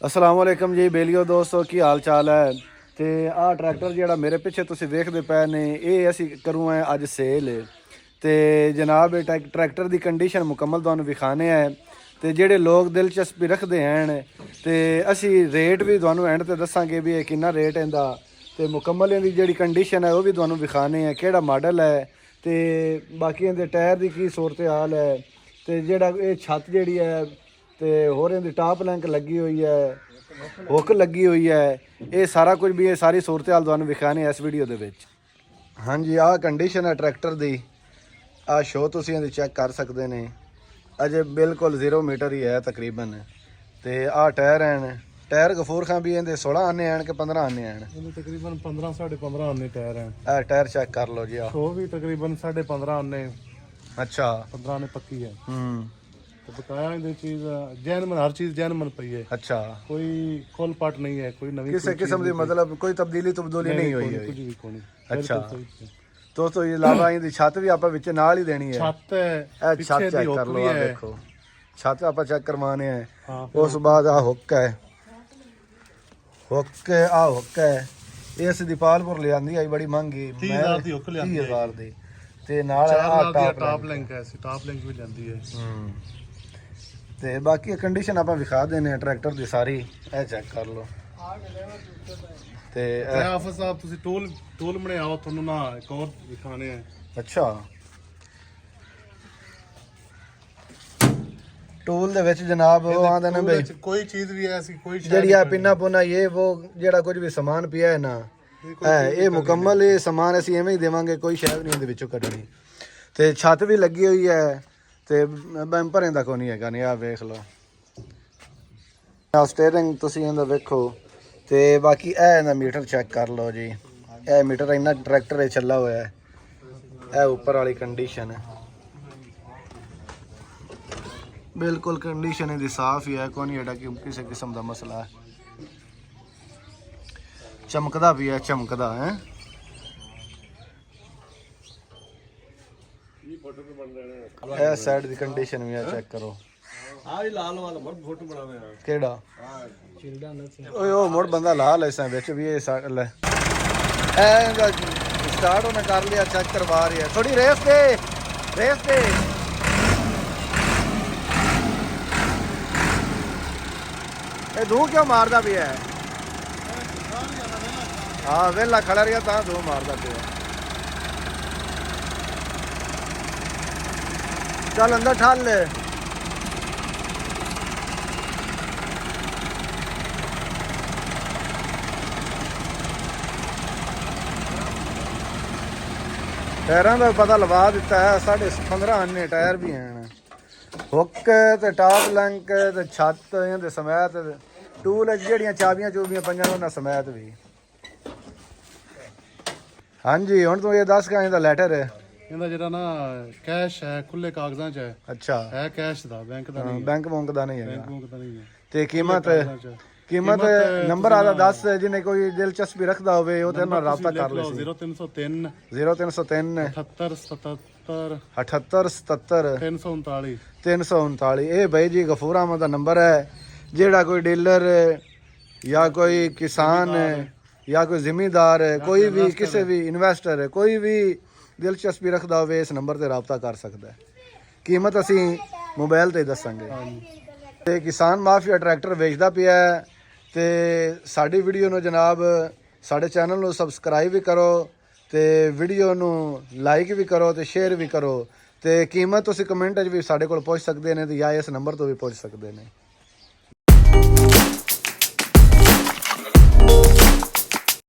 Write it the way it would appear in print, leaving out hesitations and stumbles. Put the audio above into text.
अस्सलाम वालेकुम जी बेलियो दोस्तों की हाल चाल है। तो आ ट्रैक्टर जोड़ा मेरे पिछे तुम देखते पे ने ये असी करूँ है अज सेल। तो जनाब ट्रैक्टर की कंडीशन मुकम्मल तुहानू विखाने है। तो जेडे लोग दिलचस्पी रखते हैं तो असी रेट भी तुहानू एंड ते दसांगे भी कितना रेट इहदा। तो मुकम्मल इहदी जी कंडीशन है वह भी तुहानू विखाने है किहड़ा मॉडल है। तो बाकी इहदे टायर की सूरत हाल है। तो जेड़ा ये छत जी है तो होर इहदी टॉप लैंक लगी हुई है, हुक लगी हुई है, ये सारा कुछ भी ये सारी सूरत हाल तुहानू विखाने इस वीडियो दे विच। हाँ जी आ कंडीशन है ट्रैक्टर की। आ शो तुसीं इहदी चैक कर सकते हैं। अजे बिल्कुल 0 मीटर ही है तकरीबन। तो आ टायर हैं, टायर गफूर खां भी इहदे 16 आने हैं कि 15 आने हैं? तकरीबन 15 साढ़े 15 आने टायर हैं। टायर चेक कर लो जी। शो भी तकरीबन साढ़े 15 आने। अच्छा 15 आने पक्की है। तो बकाया इहदे चीज जैनमन हर चीज जैनमन पई है। अच्छा कोई खोल पाट नहीं है, कोई नवी किसी किस्म की मतलब कोई तब्दीली नहीं हुई है। कुछ भी कोनी। अच्छा दोस्तों ये अलावा इहदी छत भी आप विच नाल ही देनी है। छत है ए छत चेक कर लो, आप देखो छत आप चेक करवाने हैं। हाँ, उस बाद आ हुक है, हुक आ हुक है। इस दी पालपुर ले आंदी आई बड़ी महंगी 30,000 दी हुक ले आंदी है। 30,000 दी। ते नाल आ टॉप लिंक है, टॉप लिंक भी जांदी है। ते बाकी कंडीशन आप विखा देने ट्रैक्टर दी सारी ए चेक कर लो। ते आफिस साहब तुसी टूल बने आओ तुहानू ना एक और दिखाने हैं। अच्छा टूल दे विच जनाब वो आंदे ने भाई कोई चीज भी ऐसी कोई जेड़ी आ पिन्ना पुना ये वो जेड़ा कुछ भी सामान पिया है ना ये मुकम्मल ये सामान असी एवें ही देवांगे, कोई शायद नहीं इहदे विचों कढनी। ते छत भी लगी हुई है ते बैंपर इहदा कोई नहीं हैगा। नहीं आ वेख लो स्टेयरिंग तुसी इहदा वेखो। ते बाकी इहदा मीटर चेक कर लो जी। ए मीटर इन्ना ट्रैक्टर चला हुआ है। ए ऊपर वाली कंडीशन है बिल्कुल कंडीशन इहदी साफ ही है, कोई नहीं एडा कि किसी किस्म का मसला है। चमकदा भी है, चमकदा है। ए साइड की कंडीशन भी है चेक करो। लाल वाला बहुत फोटो बनावे हैं। केड़ा ओए ओ मोड़ बंदा लाल है इस विच भी ये ले ए स्टार्ट होने कर लिया, चेक करवा रही है। थोड़ी रेस दे, रेस दे। ये धू क्यों मारदा भी है? हाँ वेला खड़ा रहा था धू मारदा पे। चल अंदर ठाल ले। टायरों का पता लवा दिता है, 15.5 आने टायर भी हैं। हुक ते टॉप लैंक ते छत इहदे समेत टूल जेहड़ियां चाबियां चूबियां पंजां उन्हां समेत भी। हाँ जी हुण तू ये दस का इहदा लैटर है। ਇਹਦਾ ਜਿਹੜਾ ਨਾ ਕੈਸ਼ ਹੈ ਖੁੱਲੇ ਕਾਗਜ਼ਾਂ 'ਚ ਹੈ। अच्छा ਹੈ ਕੈਸ਼ ਦਾ, ਬੈਂਕ ਦਾ ਨਹੀਂ। बैंक बुंक दा नहीं है। ਬੈਂਕ ਬੁੰਕ ਦਾ ਨਹੀਂ ਹੈ। ते कीमत नंबर ਆਦਾ 10 जिन्हें कोई दिलचस्पी रखता होवे ਉਹ ਤੇ ਨਾਲ ਰਾਬਤਾ ਕਰ ਲੈ। 0303 0303 78 77 78 77 339 339। ये भाई जी गफूर अहमद का नंबर है। जेड़ा कोई डीलर या कोई किसान या कोई जिमीदार कोई भी किसी भी इन्वेस्टर कोई भी दिलचस्पी रखता हो इस नंबर से रबता कर सकता है। कीमत असी मोबाइल ते दसांगे। ते किसान माफिया ट्रैक्टर बेचता पिया है। तो साड़ी वीडियो नू जनाब साढ़े चैनल नू सबसक्राइब भी करो, तो वीडियो नू लाइक भी करो, तो शेयर भी करो। तो कीमत तुसी कमेंट भी साढ़े कोल पुछ सकते हैं या इस नंबर तो भी पुछ सकते हैं।